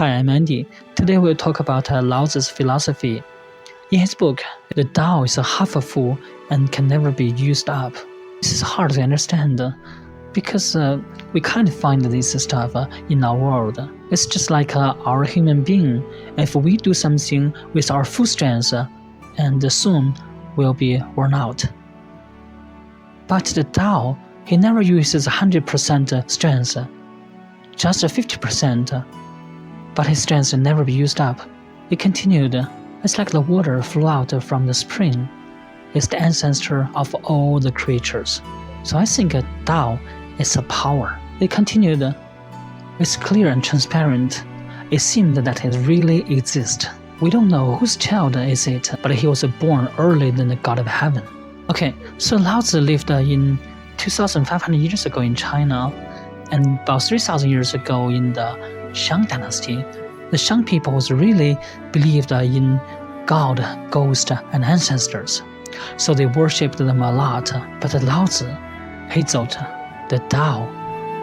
Hi, I'm Andy. Today we'll talk about Laozi's philosophy. In his book, the Tao is half full and can never be used up. This is hard to understand because we can't find this stuff in our world. It's just like our human being. If we do something with our full strength, and soon we'll be worn out. But the Tao, he never uses 100% strength, just 50%. But his strength will never be used up. It continued. It's like the water flow out from the spring. It's the ancestor of all the creatures. So I think Tao is a power. It continued. It's clear and transparent. It seemed that it really exists. We don't know whose child is it, but he was born earlier than the God of Heaven. Okay, so Laozi lived in 2,500 years ago in China, and about 3,000 years ago in the Shang Dynasty. The Shang people really believed in God, ghosts, and ancestors. So they worshipped them a lot. But Laozi, he thought the Tao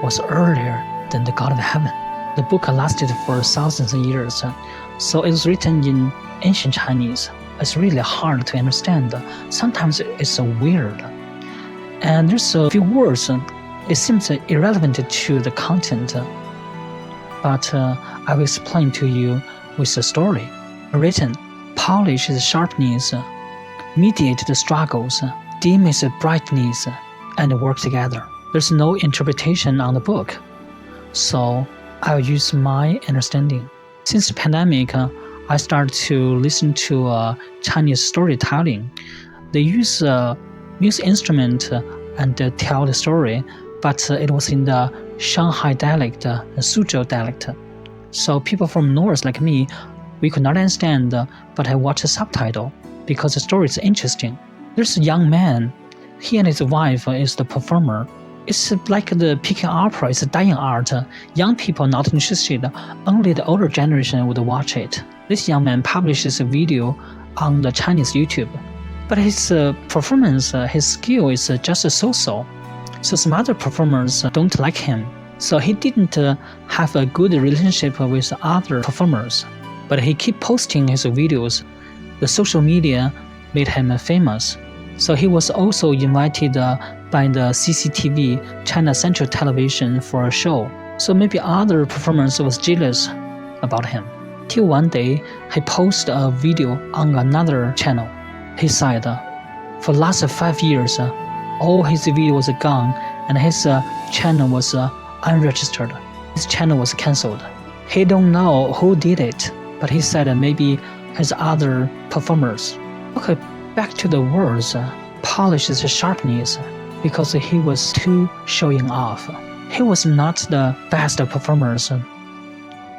was earlier than the God of Heaven. The book lasted for thousands of years. So it was written in ancient Chinese. It's really hard to understand. Sometimes it's weird. And there's a few words. It seems irrelevant to the content. But I will explain to you with a story. Written, polish the sharpness, mediate the struggles, dim its brightness, and work together. There's no interpretation on the book, so I'll use my understanding. Since the pandemic, I started to listen to Chinese storytelling. They use music instrument and tell the story, but it was in the Shanghai dialect, Suzhou dialect. So people from north like me, we could not understand, but I watched the subtitle because the story is interesting. There's a young man. He and his wife is the performer. It's like the Peking opera. It's a dying art. Young people not interested. Only the older generation would watch it. This young man publishes a video on the Chinese YouTube, but his performance, his skill is just so-so. So some other performers don't like him. So he didn't have a good relationship with other performers. But he kept posting his videos. The social media made him famous. So he was also invited by the CCTV, China Central Television, for a show. So maybe other performers was jealous about him. Till one day, he posted a video on another channel. He said, for the last 5 years, all his video was gone and his channel was unregistered. His channel was cancelled. He don't know who did it, but he said maybe his other performers. Okay, back to the words, polish his sharpness, because he was too showing off. He was not the best performer,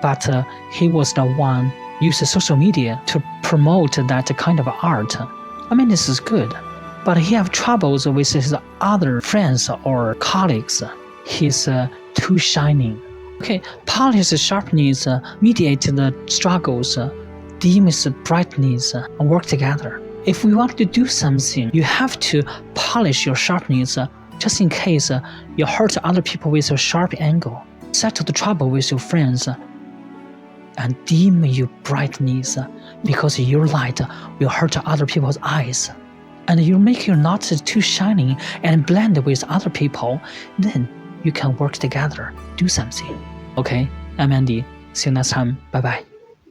but he was the one using social media to promote that kind of art. I mean, this is good. But he have troubles with his other friends or colleagues. He's too shining. Okay, polish the sharpness, mediate the struggles, dim its brightness, and work together. If we want to do something, you have to polish your sharpness, just in case you hurt other people with a sharp angle. Settle the trouble with your friends, and dim your brightness, because your light will hurt other people's eyes. And you make you not too shining and blend with other people, then you can work together, do something. Okay, I'm Andy. See you next time. Bye-bye.